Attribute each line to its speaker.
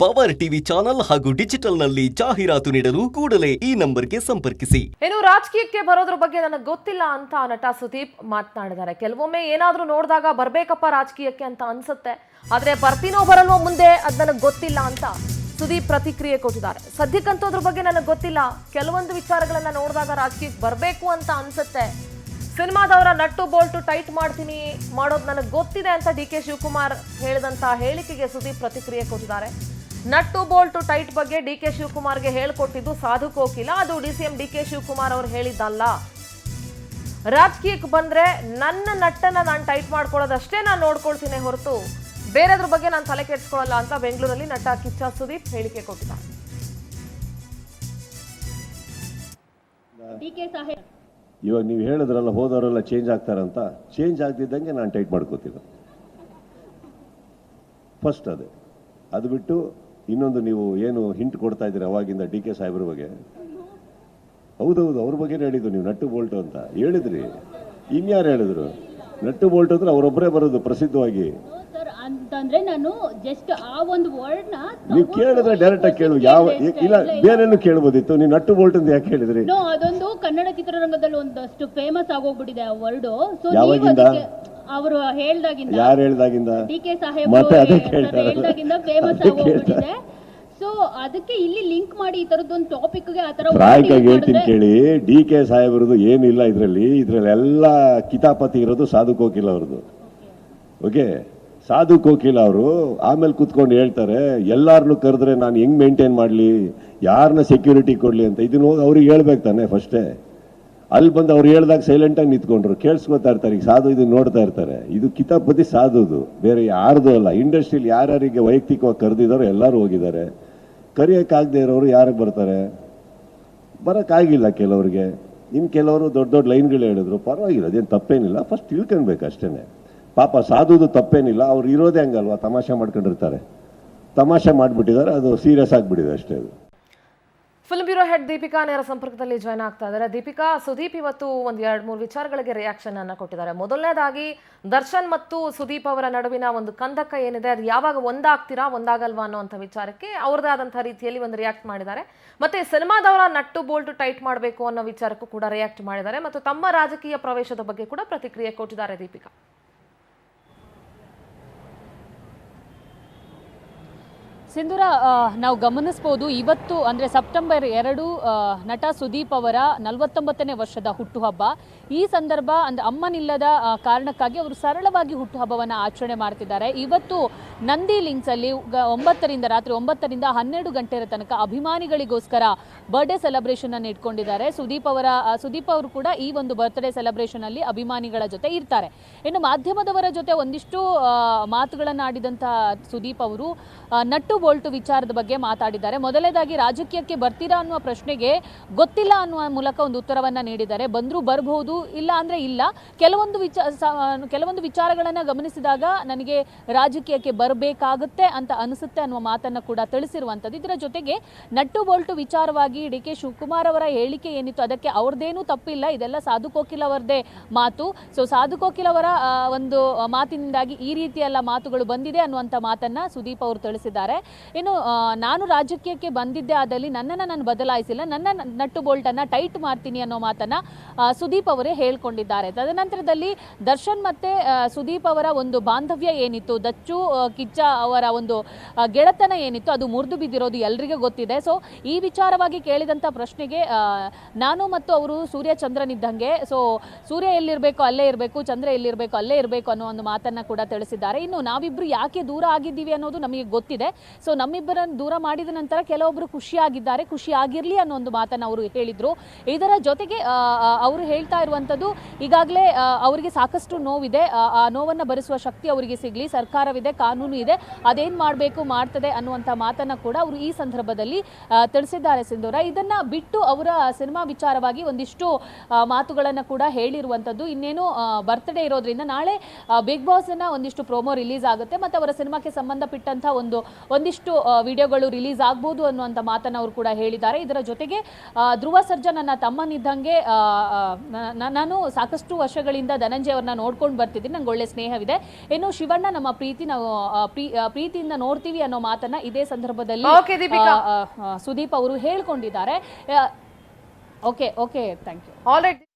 Speaker 1: Power TV channel ಹಾಗೂ digital ನಲ್ಲಿ ಜಾಹೀರಾತು ನೀಡಲು ಕೂಡಲೇ ಈ ನಂಬರ್ಗೆ ಸಂಪರ್ಕಿಸಿ.
Speaker 2: ಇನ್ನು ರಾಜಕೀಯಕ್ಕೆ ಬರೋದ್ರ ಬಗ್ಗೆ ನನಗೆ ಗೊತ್ತಿಲ್ಲ ಅಂತ ನಟ ಸುದೀಪ್ ಮಾತನಾಡಿದ್ದಾರೆ. ಕೆಲವೊಮ್ಮೆ ಏನಾದ್ರೂ ನೋಡಿದಾಗ ಬರ್ಬೇಕಪ್ಪ ರಾಜಕೀಯಕ್ಕೆ ಅಂತ ಅನ್ಸುತ್ತೆ, ಆದ್ರೆ ಬರ್ತೀನೋ ಬರಲ್ವೋ ಮುಂದೆ ಅದ್ ನನಗೆ ಗೊತ್ತಿಲ್ಲ ಅಂತ ಸುದೀಪ್ ಪ್ರತಿಕ್ರಿಯೆ ಕೊಟ್ಟಿದ್ದಾರೆ. ಸದ್ಯಕ್ಕಂತೂ ಅದ್ರ ಬಗ್ಗೆ ನನಗೆ ಗೊತ್ತಿಲ್ಲ, ಕೆಲವೊಂದು ವಿಚಾರಗಳನ್ನ ನೋಡಿದಾಗ ರಾಜಕೀಯಕ್ಕೆ ಬರಬೇಕು ಅಂತ ಅನ್ಸುತ್ತೆ. ಸಿನಿಮಾದವರ ನಟ್ಟು ಬೋಲ್ಟು ಟೈಟ್ ಮಾಡ್ತೀನಿ ಮಾಡೋದು ನನಗೆ ಗೊತ್ತಿದೆ ಅಂತ ಡಿ ಕೆ ಶಿವಕುಮಾರ್ ಹೇಳಿದಂತ ಹೇಳಿಕೆಗೆ ಸುದೀಪ್ ಪ್ರತಿಕ್ರಿಯೆ ಕೊಟ್ಟಿದ್ದಾರೆ. ನಟ್ಟು ಬೋಲ್ಟು ಟೈಟ್ ಬಗ್ಗೆ ಡಿ ಕೆ ಶಿವಕುಮಾರ್ಗೆ ಹೇಳ್ಕೊಟ್ಟಿದ್ದು ಸಾಧು ಕೋಕಿಲ, ಅದು ಡಿಸಿಎಂ ಡಿ ಕೆ ಶಿವಕುಮಾರ್ ಅವರು ಹೇಳಿದ್ದಲ್ಲ. ರಾಜಕೀಯಕ್ಕೆ ಬಂದ್ರೆ ನನ್ನ ನಟ್ಟನ್ನ ನಾನು ಟೈಟ್ ಮಾಡ್ಕೊಳ್ಳೋದಷ್ಟೇ ನಾನು ನೋಡ್ಕೊಳ್ತೀನಿ ಹೊರತು ಬೇರೆದ್ರ ಬಗ್ಗೆ ನಾನು ತಲೆ ಕೆಡಿಸ್ಕೊಳ್ಳಲ್ಲ ಅಂತ ಬೆಂಗಳೂರಲ್ಲಿ ನಟ ಕಿಚ್ಚ ಸುದೀಪ್ ಹೇಳಿಕೆ ಕೊಟ್ಟಿದ್ದಾರೆ.
Speaker 3: ಇವಾಗ ನೀವು ಹೇಳಿದ್ರಲ್ಲ ಹೋದವರೆಲ್ಲ ಚೇಂಜ್ ಆಗ್ತಾರಂತ, ಚೇಂಜ್ ಆಗ್ತಿದ್ದಂಗೆ ನಾನು ಟೈಟ್ ಮಾಡ್ಕೋತೀನಿ ಫಸ್ಟ್. ಅದು ಬಿಟ್ಟು ಇನ್ನೊಂದು ನೀವು ಏನು ಹಿಂಟ್ ಕೊಡ್ತಾ ಇದ್ದೀರಿ ಅವಾಗಿಂದ ಡಿ ಕೆ ಸಾಹೇಬ್ರ ಬಗ್ಗೆ, ಹೌದೌದು ಅವ್ರ ಬಗ್ಗೆ ಹೇಳಿದ್ದು ನೀವು ನಟ್ಟು ಬೋಲ್ಟು ಅಂತ ಹೇಳಿದ್ರಿ. ಇನ್ಯಾರು ಹೇಳಿದ್ರು? ನಟ್ಟು ಬೋಲ್ಟು ಅಂದ್ರೆ ಅವರೊಬ್ಬರೇ ಬರೋದು ಪ್ರಸಿದ್ಧವಾಗಿ.
Speaker 4: ಅಂತಂದ್ರೆ ನಾನು ಜಸ್ಟ್ ಆ ಒಂದು ವರ್ಡ್ ನ
Speaker 3: ನೀವು ಕೇಳಿದ್ರೆ ಡೈರೆಕ್ಟ್ ಆಗಿ ಕೇಳು, ಯಾವ ಇಲ್ಲ ಬೇರೆನು ಕೇಳಬಹುದಿತ್ತು. ನೀವು ನಟ್ಟು ಬೋಲ್ಟ್ ಅಂತ ಯಾಕೆ ಹೇಳಿದ್ರಿ?
Speaker 4: ಅದೊಂದು ಕನ್ನಡ ಚಿತ್ರರಂಗದಲ್ಲಿ ಒಂದಷ್ಟು ಫೇಮಸ್ ಆಗೋಗ್ಬಿಟ್ಟಿದೆ ಆ ವರ್ಡ್.
Speaker 3: ಯಾವಾಗಿಂದ?
Speaker 4: ಅವರು ಹೇಳ್ದಾಗಿಂದ.
Speaker 3: ಯಾರು ಹೇಳ್ದಾಗಿಂದ?
Speaker 4: ಡಿ ಕೆ ಸಾಹೇಬ್ ಹೇಳ್ದಾಗಿಂದ ಫೇಮಸ್ ಆಗೋಗ್ಬಿಟ್ಟಿದೆ. ಸೊ ಅದಕ್ಕೆ ಇಲ್ಲಿ ಲಿಂಕ್ ಮಾಡಿ ಈ ತರದೊಂದು ಟಾಪಿಕ್ ಗೆ ಆತರ
Speaker 3: ಫ್ರಾಂಕ್ ಆಗಿ ಹೇಳ್ತೀನಿ ಕೇಳಿ. ಡಿ ಕೆ ಸಾಹೇಬ್ರದ್ದು ಏನಿಲ್ಲ ಇದ್ರಲ್ಲಿ ಎಲ್ಲ ಕಿತಾಪತಿ ಇರೋದು ಸಾಧು ಕೋಕಿಲ ಅವ್ರದ್ದು. ಓಕೆ, ಸಾಧು ಕೋಕಿಲ ಅವರು ಆಮೇಲೆ ಕೂತ್ಕೊಂಡು ಹೇಳ್ತಾರೆ ಎಲ್ಲಾರನ್ನು ಕರೆದ್ರೆ ನಾನು ಹೆಂಗ್ ಮೇಂಟೈನ್ ಮಾಡಲಿ, ಯಾರನ್ನ ಸೆಕ್ಯೂರಿಟಿ ಕೊಡ್ಲಿ ಅಂತ. ಇದನ್ನ ಹೋಗಿ ಅವ್ರಿಗೆ ಹೇಳ್ಬೇಕು ತಾನೆ ಫಸ್ಟೇ. ಅಲ್ಲಿ ಬಂದು ಅವ್ರು ಹೇಳ್ದಾಗ ಸೈಲೆಂಟಾಗಿ ನಿಂತ್ಕೊಂಡ್ರು, ಕೇಳಿಸ್ಕೊತಾ ಇರ್ತಾರೆ. ಈಗ ಸಾಧು ಇದನ್ನ ನೋಡ್ತಾ ಇರ್ತಾರೆ. ಇದು ಕಿತಾಪತಿ ಸಾಧುದು, ಬೇರೆ ಯಾರ್ದು ಅಲ್ಲ. ಇಂಡಸ್ಟ್ರಿಯಲ್ಲಿ ಯಾರ್ಯಾರಿಗೆ ವೈಯಕ್ತಿಕವಾಗಿ ಕರೆದಿದ್ದಾರೋ ಎಲ್ಲರೂ ಹೋಗಿದ್ದಾರೆ. ಕರೆಯೋಕ್ಕಾಗದೇ ಇರೋರು ಯಾರಿಗೆ ಬರ್ತಾರೆ? ಬರೋಕ್ಕಾಗಿಲ್ಲ ಕೆಲವ್ರಿಗೆ. ಇನ್ನು ಕೆಲವರು ದೊಡ್ಡ ದೊಡ್ಡ ಲೈನ್ಗಳು ಹೇಳಿದ್ರು, ಪರವಾಗಿಲ್ಲ, ಅದೇನು ತಪ್ಪೇನಿಲ್ಲ. ಫಸ್ಟ್ ತಿಳ್ಕೊಳ್ಬೇಕು ಅಷ್ಟೇ. ಪಾಪ ಸಾಧುದು ತಪ್ಪೇನಿಲ್ಲ, ಅವ್ರು ಇರೋದೇ ಹಂಗಲ್ವಾ, ತಮಾಷೆ ಮಾಡ್ಕೊಂಡಿರ್ತಾರೆ. ತಮಾಷೆ ಮಾಡಿಬಿಟ್ಟಿದ್ದಾರೆ, ಅದು ಸೀರಿಯಸ್ ಆಗಿಬಿಟ್ಟಿದೆ ಅಷ್ಟೇ. ಅದು
Speaker 2: ಫಿಲ್ಮ್ ಬ್ಯೂರೋ ಹೆಡ್ ದೀಪಿಕಾ ನೇರ ಸಂಪರ್ಕದಲ್ಲಿ ಜಾಯ್ನ್ ಆಗ್ತಾ ಇದ್ದಾರೆ. ದೀಪಿಕಾ, ಸುದೀಪ್ ಇವತ್ತು ಒಂದು 2-3 ವಿಚಾರಗಳಿಗೆ ರಿಯಾಕ್ಷನ್ ಅನ್ನ ಕೊಟ್ಟಿದ್ದಾರೆ. ಮೊದಲನೇದಾಗಿ ದರ್ಶನ್ ಮತ್ತು ಸುದೀಪ್ ಅವರ ನಡುವಿನ ಒಂದು ಕಂದಕ ಏನಿದೆ ಅದು ಯಾವಾಗ ಒಂದಾಗ್ತೀರಾ ಒಂದಾಗಲ್ವಾ ಅನ್ನೋಂಥ ವಿಚಾರಕ್ಕೆ ಅವ್ರದೇ ಆದಂಥ ರೀತಿಯಲ್ಲಿ ಒಂದು ರಿಯಾಕ್ಟ್ ಮಾಡಿದ್ದಾರೆ. ಮತ್ತೆ ಸಿನಿಮಾದವರ ನಟ್ಟು ಬೋಲ್ಟು ಟೈಟ್ ಮಾಡಬೇಕು ಅನ್ನೋ ವಿಚಾರಕ್ಕೂ ಕೂಡ ರಿಯಾಕ್ಟ್ ಮಾಡಿದ್ದಾರೆ. ಮತ್ತು ತಮ್ಮ ರಾಜಕೀಯ ಪ್ರವೇಶದ ಬಗ್ಗೆ ಕೂಡ ಪ್ರತಿಕ್ರಿಯೆ ಕೊಟ್ಟಿದ್ದಾರೆ ದೀಪಿಕಾ.
Speaker 5: ಸಿಂಧೂರ, ನಾವು ಗಮನಿಸ್ಬೋದು ಇವತ್ತು ಅಂದರೆ ಸೆಪ್ಟೆಂಬರ್ 2 ನಟ ಸುದೀಪ್ ಅವರ 49ನೇ ವರ್ಷದ ಹುಟ್ಟುಹಬ್ಬ. ಈ ಸಂದರ್ಭ ಅಂದರೆ ಅಮ್ಮನಿಲ್ಲದ ಕಾರಣಕ್ಕಾಗಿ ಅವರು ಸರಳವಾಗಿ ಹುಟ್ಟುಹಬ್ಬವನ್ನು ಆಚರಣೆ ಮಾಡ್ತಿದ್ದಾರೆ. ಇವತ್ತು ನಂದಿ ಲಿಂಕ್ಸಲ್ಲಿ ರಾತ್ರಿ 9ರಿಂದ 12 ಗಂಟೆಯ ತನಕ ಅಭಿಮಾನಿಗಳಿಗೋಸ್ಕರ ಬರ್ಡೇ ಸೆಲೆಬ್ರೇಷನನ್ನು ಇಟ್ಕೊಂಡಿದ್ದಾರೆ. ಸುದೀಪ್ ಅವರು ಕೂಡ ಈ ಒಂದು ಬರ್ತ್ಡೇ ಸೆಲೆಬ್ರೇಷನಲ್ಲಿ ಅಭಿಮಾನಿಗಳ ಜೊತೆ ಇರ್ತಾರೆ. ಇನ್ನು ಮಾಧ್ಯಮದವರ ಜೊತೆ ಒಂದಿಷ್ಟು ಮಾತುಗಳನ್ನು ಆಡಿದಂಥ ಸುದೀಪ್ ಅವರು ನಟ್ಟು ಬೋಲ್ಟು ವಿಚಾರದ ಬಗ್ಗೆ ಮಾತಾಡಿದ್ದಾರೆ. ಮೊದಲನೇದಾಗಿ ರಾಜಕೀಯಕ್ಕೆ ಬರ್ತೀರಾ ಅನ್ನುವ ಪ್ರಶ್ನೆಗೆ ಗೊತ್ತಿಲ್ಲ ಅನ್ನುವ ಮೂಲಕ ಒಂದು ಉತ್ತರವನ್ನು ನೀಡಿದ್ದಾರೆ. ಬಂದರೂ ಬರಬಹುದು, ಇಲ್ಲ ಅಂದರೆ ಇಲ್ಲ. ಕೆಲವೊಂದು ವಿಚಾರಗಳನ್ನು ಗಮನಿಸಿದಾಗ ನನಗೆ ರಾಜಕೀಯಕ್ಕೆ ಬರಬೇಕಾಗುತ್ತೆ ಅಂತ ಅನಿಸುತ್ತೆ ಅನ್ನುವ ಮಾತನ್ನು ಕೂಡ ತಿಳಿಸಿರುವಂಥದ್ದು. ಇದರ ಜೊತೆಗೆ ನಟ್ಟು ಬೋಲ್ಟು ವಿಚಾರವಾಗಿ ಡಿ ಕೆ ಶಿವಕುಮಾರ್ ಅವರ ಹೇಳಿಕೆ ಏನಿತ್ತು ಅದಕ್ಕೆ ಅವ್ರದ್ದೇನೂ ತಪ್ಪಿಲ್ಲ, ಇದೆಲ್ಲ ಸಾಧು ಕೋಕಿಲ್ ಅವರದೇ ಮಾತು. ಸೊ ಸಾಧು ಕೋಕಿಲ್ ಅವರ ಒಂದು ಮಾತಿನಿಂದಾಗಿ ಈ ರೀತಿಯೆಲ್ಲ ಮಾತುಗಳು ಬಂದಿದೆ ಅನ್ನುವಂಥ ಮಾತನ್ನು ಸುದೀಪ್ ಅವರು ತಿಳಿಸಿದ್ದಾರೆ. ಇನ್ನು ನಾನು ರಾಜಕೀಯಕ್ಕೆ ಬಂದಿದ್ದೆ ಆದಲ್ಲಿ ನನ್ನನ್ನು ನಾನು ಬದಲಾಯಿಸಿಲ್ಲ, ನನ್ನ ನಟ್ಟು ಬೋಲ್ಟನ್ನು ಟೈಟ್ ಮಾಡ್ತೀನಿ ಅನ್ನೋ ಮಾತನ್ನು ಸುದೀಪ್ ಅವರೇ ಹೇಳ್ಕೊಂಡಿದ್ದಾರೆ. ತದನಂತರದಲ್ಲಿ ದರ್ಶನ್ ಮತ್ತು ಸುದೀಪ್ ಅವರ ಒಂದು ಬಾಂಧವ್ಯ ಏನಿತ್ತು, ದಚ್ಚು ಕಿಚ್ಚ ಅವರ ಒಂದು ಗೆಳೆತನ ಏನಿತ್ತು ಅದು ಮುರಿದು ಬಿದ್ದಿರೋದು ಎಲ್ರಿಗೂ ಗೊತ್ತಿದೆ. ಸೊ ಈ ವಿಚಾರವಾಗಿ ಕೇಳಿದಂಥ ಪ್ರಶ್ನೆಗೆ ನಾನು ಮತ್ತು ಅವರು ಸೂರ್ಯ ಚಂದ್ರನಿದ್ದಂಗೆ, ಸೊ ಸೂರ್ಯ ಎಲ್ಲಿರಬೇಕು ಅಲ್ಲೇ ಇರಬೇಕು, ಚಂದ್ರ ಎಲ್ಲಿರಬೇಕು ಅಲ್ಲೇ ಇರಬೇಕು ಅನ್ನೋ ಒಂದು ಮಾತನ್ನು ಕೂಡ ತಿಳಿಸಿದ್ದಾರೆ. ಇನ್ನು ನಾವಿಬ್ಬರು ಯಾಕೆ ದೂರ ಆಗಿದ್ದೀವಿ ಅನ್ನೋದು ನಮಗೆ ಗೊತ್ತಿದೆ. ಸೊ ನಮ್ಮಿಬ್ಬರನ್ನು ದೂರ ಮಾಡಿದ ನಂತರ ಕೆಲವೊಬ್ಬರು ಖುಷಿಯಾಗಿದ್ದಾರೆ, ಖುಷಿಯಾಗಿರಲಿ ಅನ್ನೋ ಒಂದು ಮಾತನ್ನು ಅವರು ಹೇಳಿದರು. ಇದರ ಜೊತೆಗೆ ಅವರು ಹೇಳ್ತಾ ಇರುವಂಥದ್ದು ಈಗಾಗಲೇ ಅವರಿಗೆ ಸಾಕಷ್ಟು ನೋವಿದೆ, ಆ ನೋವನ್ನು ಭರಿಸುವ ಶಕ್ತಿ ಅವರಿಗೆ ಸಿಗಲಿ, ಸರ್ಕಾರವಿದೆ, ಕಾನೂನು ಇದೆ, ಅದೇನು ಮಾಡಬೇಕು ಮಾಡ್ತದೆ ಅನ್ನುವಂಥ ಮಾತನ್ನು ಕೂಡ ಅವರು ಈ ಸಂದರ್ಭದಲ್ಲಿ ತಿಳಿಸಿದ್ದಾರೆ. ಸಿಂಧೂರ, ಇದನ್ನ ಬಿಟ್ಟು ಅವರ ಸಿನಿಮಾ ವಿಚಾರವಾಗಿ ಒಂದಿಷ್ಟು ಮಾತುಗಳನ್ನು ಕೂಡ ಹೇಳಿರುವಂಥದ್ದು. ಇನ್ನೇನು ಬರ್ತ್ಡೇ ಇರೋದ್ರಿಂದ ನಾಳೆ ಬಿಗ್ ಬಾಸ್ನ ಒಂದಿಷ್ಟು ಪ್ರೋಮೋ ರಿಲೀಸ್ ಆಗುತ್ತೆ ಮತ್ತು ಅವರ ಸಿನಿಮಾಕ್ಕೆ ಸಂಬಂಧಪಟ್ಟಂಥ ಒಂದಿಷ್ಟು ಒಂದಿಷ್ಟು ವಿಡಿಯೋಗಳು ರಿಲೀಸ್ ಆಗ್ಬೋದು ಅನ್ನುವಂಥ ಮಾತನ್ನು ಅವರು ಕೂಡ ಹೇಳಿದ್ದಾರೆ. ಇದರ ಜೊತೆಗೆ ಧ್ರುವ ಸರ್ಜಾ ನನ್ನ ತಮ್ಮನಿದ್ದಂಗೆ, ನಾನು ಸಾಕಷ್ಟು ವರ್ಷಗಳಿಂದ ಧನಂಜಯ ಅವ್ರನ್ನ ನೋಡ್ಕೊಂಡು ಬರ್ತಿದ್ದೀನಿ, ನಂಗೆ ಒಳ್ಳೆ ಸ್ನೇಹವಿದೆ, ಇನ್ನು ಶಿವಣ್ಣ ನಮ್ಮ ಪ್ರೀತಿ, ನಾವು ಪ್ರೀತಿಯಿಂದ ನೋಡ್ತೀವಿ ಅನ್ನೋ ಮಾತನ್ನ ಇದೇ ಸಂದರ್ಭದಲ್ಲಿ ಸುದೀಪ್ ಅವರು ಹೇಳ್ಕೊಂಡಿದ್ದಾರೆ. Okay thank you.
Speaker 2: ಆಲ್ರೈಟ್.